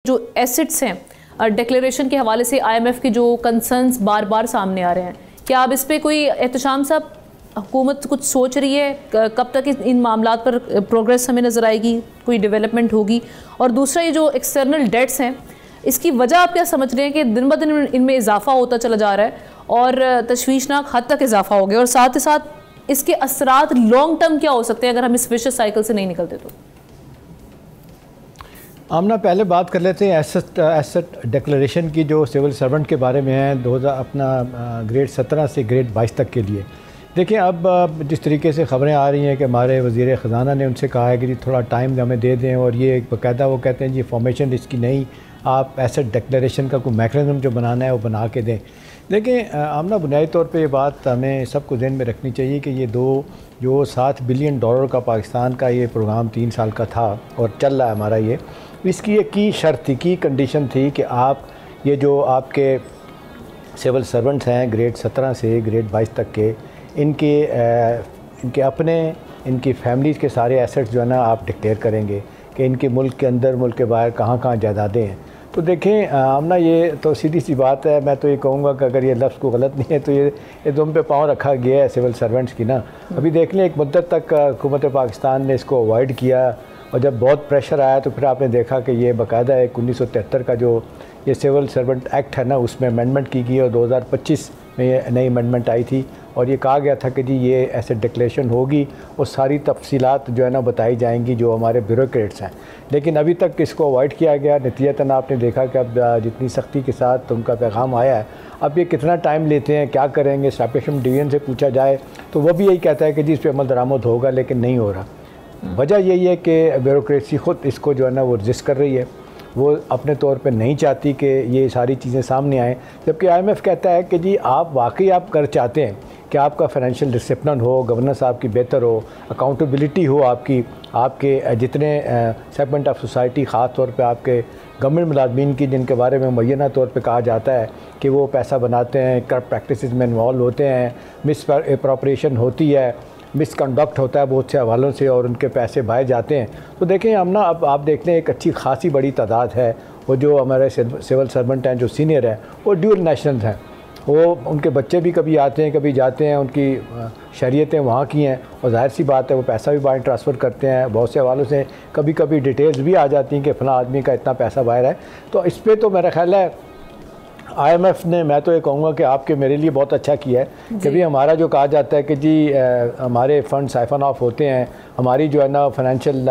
जो एसेट्स हैं डिक्लेरेशन के हवाले से आईएमएफ की जो कंसर्न्स बार बार सामने आ रहे हैं, क्या अब इस पर कोई एहतशाम साहब हुकूमत कुछ सोच रही है? कब तक इन मामलात पर प्रोग्रेस हमें नज़र आएगी, कोई डेवलपमेंट होगी? और दूसरा, ये जो एक्सटर्नल डेट्स हैं, इसकी वजह आप क्या समझ रहे हैं कि दिन ब दिन इनमें इजाफा होता चला जा रहा है और तशवीशनाक हद तक इजाफा हो गया, और साथ ही साथ इसके असरात लॉन्ग टर्म क्या हो सकते हैं अगर हम इस विशेष साइकिल से नहीं निकलते? तो आमना पहले बात कर लेते हैं एसेट डिक्लेरेशन की जो सिविल सर्वेंट के बारे में है 2000 अपना ग्रेड 17 से ग्रेड 22 तक के लिए। देखिए, अब जिस तरीके से ख़बरें आ रही हैं कि हमारे वज़ीर ख़जाना ने उनसे कहा है कि जी थोड़ा टाइम हमें दे दें, और ये बाकायदा वो कहते हैं जी फॉर्मेशन इसकी नहीं, आप एसेट डिक्लेरेशन का कोई मैकेनिज़्म जो बनाना है वो बना के दें। देखिए आमना, बुनियादी तौर पे ये बात हमें सबको ध्यान में रखनी चाहिए कि ये जो $7 बिलियन का पाकिस्तान का ये प्रोग्राम 3 साल का था और चल रहा है हमारा, ये इसकी एक की शर्त थी, की कंडीशन थी कि आप ये जो आपके सिविल सर्वेंट्स हैं ग्रेड 17 से ग्रेड 22 तक के, इनके अपने इनकी फैमिलीज़ के सारे एसेट्स जो है ना आप डिक्लेयर करेंगे कि इनके मुल्क के अंदर मुल्क के बाहर कहाँ जायदादें हैं। तो देखें आमना, ये तो सीधी सी बात है। मैं तो ये कहूँगा कि अगर ये लफ्ज़ को गलत नहीं है तो ये दुम पे पाँव रखा गया है सिविल सर्वेंट्स की ना। अभी देख लें, एक मुद्दत तक हुकूमत पाकिस्तान ने इसको अवॉइड किया, और जब बहुत प्रेशर आया तो फिर आपने देखा कि ये बाकायदा एक 1973 का जो ये सिविल सर्वेंट एक्ट है ना, उसमें अमेंडमेंट की गई और 2025 में ये नई अमेंडमेंट आई थी, और ये कहा गया था कि जी ये एसेट डिक्लेरेशन होगी और सारी तफसीलात जो है ना बताई जाएंगी जो हमारे ब्यूरोक्रेट्स हैं। लेकिन अभी तक इसको अवॉइड किया गया। नतीजतन आपने देखा कि अब जितनी सख्ती के साथ उनका पैगाम आया है, अब ये कितना टाइम लेते हैं, क्या करेंगे। स्टैटिस्टिक्स डिवीज़न से पूछा जाए तो वह भी यही कहता है कि जी इस पर अमल दरामद होगा, लेकिन नहीं हो रहा। वजह यही है कि ब्यूरोक्रेसी ख़ुद इसको जो है ना वो रजिस्ट कर रही है, वो अपने तौर पे नहीं चाहती कि ये सारी चीज़ें सामने आएँ। जबकि आईएमएफ कहता है कि जी आप वाकई आप कर चाहते हैं कि आपका फाइनेंशियल डिसिप्लिन हो, गवर्नेंस आपकी बेहतर हो, अकाउंटेबिलिटी हो आपके जितने सेगमेंट ऑफ सोसाइटी, ख़ास तौर पे आपके गवर्नमेंट मुलाजमीन की, जिनके बारे में मुय्यना तौर पे कहा जाता है कि वो पैसा बनाते हैं, करप्ट प्रैक्टिसेस में इन्वॉल्व होते हैं, मिस अप्रोप्रिएशन होती है, मिसकंडक्ट होता है बहुत से हवालों से और उनके पैसे बाहर जाते हैं। तो देखें हम ना, अब आप देखते हैं एक अच्छी खासी बड़ी तादाद है वो जो हमारे सिविल सर्वेंट हैं जो सीनियर हैं, वो ड्यूल नेशनल्स हैं। वो उनके बच्चे भी कभी आते हैं कभी जाते हैं, उनकी शरीयतें वहाँ की हैं, और जाहिर सी बात है वो पैसा भी बाहर ट्रांसफ़र करते हैं। बहुत से हवालों से कभी कभी डिटेल्स भी आ जाती हैं कि फ़लाँ आदमी का इतना पैसा बाहर है। तो इस पर तो मेरा ख्याल है आईएमएफ ने, मैं तो ये कहूँगा कि आपके मेरे लिए बहुत अच्छा किया है कि भी हमारा जो कहा जाता है कि जी हमारे फंड साइफन ऑफ होते हैं, हमारी जो है ना फाइनेंशियल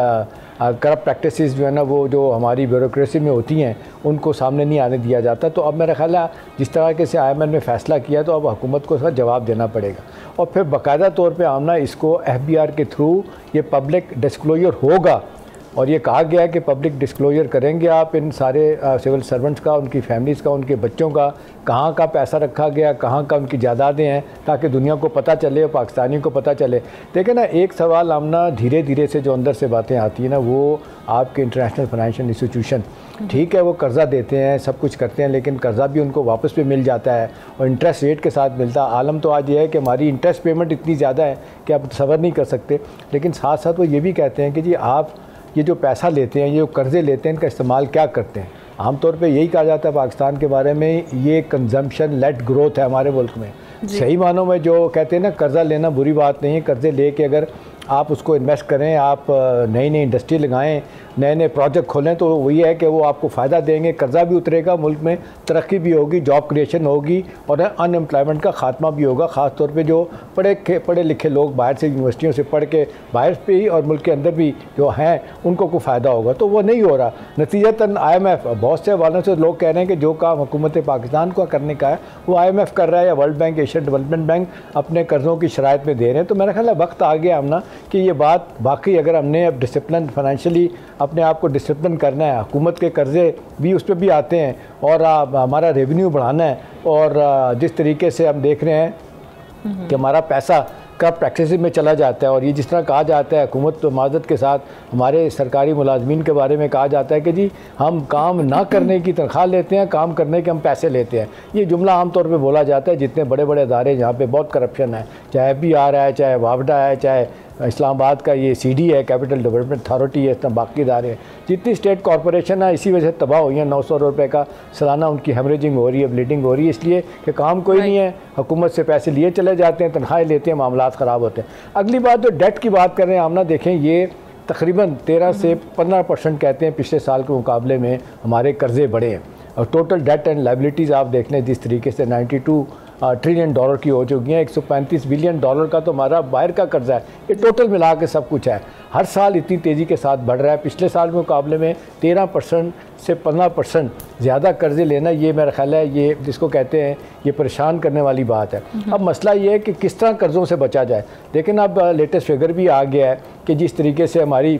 करप्ट प्रैक्टिसेस जो है ना वो जो हमारी ब्यूरोक्रेसी में होती हैं उनको सामने नहीं आने दिया जाता। तो अब मेरा ख्याल है जिस तरह से आईएमएफ ने फ़ैसला किया तो अब हुकूमत को इसका जवाब देना पड़ेगा, और फिर बाकायदा तौर पर आमना इसको एफबीआर के थ्रू ये पब्लिक डिस्क्लोजर होगा। और ये कहा गया है कि पब्लिक डिस्क्लोजर करेंगे आप इन सारे सिविल सर्वेंट्स का, उनकी फैमिलीज़ का, उनके बच्चों का, कहाँ का पैसा रखा गया, कहाँ का उनकी जायदादें हैं, ताकि दुनिया को पता चले और पाकिस्तानियों को पता चले। देखिए ना, एक सवाल आमना धीरे धीरे से जो अंदर से बातें आती हैं ना, वो आपके इंटरनेशनल फाइनेंशियल इंस्टीट्यूशन, ठीक है वो कर्ज़ा देते हैं, सब कुछ करते हैं, लेकिन कर्ज़ा भी उनको वापस भी मिल जाता है और इंटरेस्ट रेट के साथ मिलता है। आलम तो आज ये है कि हमारी इंटरेस्ट पेमेंट इतनी ज़्यादा है कि आप तसव्वुर नहीं कर सकते। लेकिन साथ साथ वो ये भी कहते हैं कि जी आप ये जो पैसा लेते हैं, ये जो कर्ज़े लेते हैं, इनका इस्तेमाल क्या करते हैं। आमतौर पे यही कहा जाता है पाकिस्तान के बारे में, ये कंजम्पशन लेट ग्रोथ है हमारे मुल्क में। सही मानों में जो कहते हैं ना, कर्ज़ा लेना बुरी बात नहीं है, कर्ज़े लेके अगर आप उसको इन्वेस्ट करें, आप नई नई इंडस्ट्री लगाएं, नए नए प्रोजेक्ट खोलें, तो वही है कि वो आपको फ़ायदा देंगे, कर्ज़ा भी उतरेगा, मुल्क में तरक्की भी होगी, जॉब क्रिएशन होगी और अनएम्प्लॉयमेंट का ख़ात्मा भी होगा। ख़ास तौर पे जो पढ़े लिखे लोग बाहर से यूनिवर्सिटियों से पढ़ के बाहर पे ही और मुल्क के अंदर भी जो हैं उनको को फ़ायदा होगा। तो वो नहीं हो रहा। नतीजतन आईएमएफ, बहुत से वालों से लोग कह रहे हैं कि जो काम हुकूमत पाकिस्तान को करने का है वो आईएमएफ कर रहा है या world bank, Asian development bank अपने कर्ज़ों की शराइत में दे रहे हैं। तो मेरा ख्याल है वक्त आ गया हम ना कि ये बात वाकई, अगर हमने अब डिसिप्लिन फाइनेंशियली अपने आप को डिसिप्लिन करना है, हुकूमत के कर्ज़े भी उस पर भी आते हैं और हमारा रेवेन्यू बढ़ाना है, और जिस तरीके से हम देख रहे हैं कि हमारा पैसा करप्ट प्रैक्टिस में चला जाता है, और ये जिस तरह कहा जाता है हुकूमत माजत के साथ हमारे सरकारी मुलाजमीन के बारे में कहा जाता है कि जी हम काम ना करने की तनख्वाह लेते हैं, काम करने के हम पैसे लेते हैं। ये जुमला आमतौर पे बोला जाता है जितने बड़े बड़े इदारे जहाँ पे बहुत करप्शन है, चाहे FBR है, चाहे वावडा है, चाहे इस्लामाबाद का ये CD है, कैपिटल डेवलपमेंट अथॉरिटी है, इतना बाकी इदारे हैं, जितनी स्टेट कॉरपोरेशन है इसी वजह से तबाह हुई हैं। 900 रुपये का सालाना उनकी हेमरेजिंग हो रही है, ब्लीडिंग हो रही है, इसलिए कि काम कोई नहीं है, हुकूमत से पैसे लिए चले जाते हैं, तनख्वाहें लेते हैं, मामलात ख़राब होते हैं। अगली बात जो डेट की बात कर रहे हैं आमना, देखें ये तकरीबन 13 से 15% कहते हैं पिछले साल के मुकाबले में हमारे कर्ज़े बढ़े हैं, और टोटल डेट एंड लाइबिलिटीज़ आप देख लें जिस तरीके से 92 ट्रिलियन डॉलर की हो चुकी हैं। 135 बिलियन डॉलर का तो हमारा बाहर का कर्जा है, ये टोटल मिला के सब कुछ है। हर साल इतनी तेज़ी के साथ बढ़ रहा है, पिछले साल के मुकाबले में 13% से 15% ज़्यादा कर्जे लेना, ये मेरा ख्याल है ये जिसको कहते हैं ये परेशान करने वाली बात है। अब मसला ये है कि किस तरह कर्ज़ों से बचा जाए। लेकिन अब लेटेस्ट फिगर भी आ गया है कि जिस तरीके से हमारी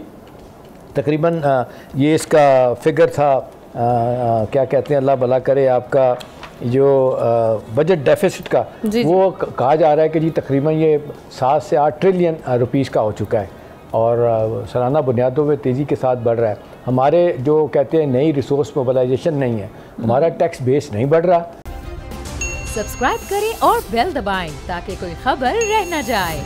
तकरीबन ये इसका फिगर था क्या कहते हैं, अल्लाह भला करे, आपका जो बजट डेफिसिट का वो कहा जा रहा है कि जी तकरीबन ये 7 से 8 ट्रिलियन रुपीस का हो चुका है, और सालाना बुनियादों में तेज़ी के साथ बढ़ रहा है। हमारे जो कहते हैं नई रिसोर्स मोबिलाइजेशन नहीं है, हमारा टैक्स बेस नहीं बढ़ रहा। सब्सक्राइब करें और बेल दबाएं ताकि कोई खबर रह न जाए।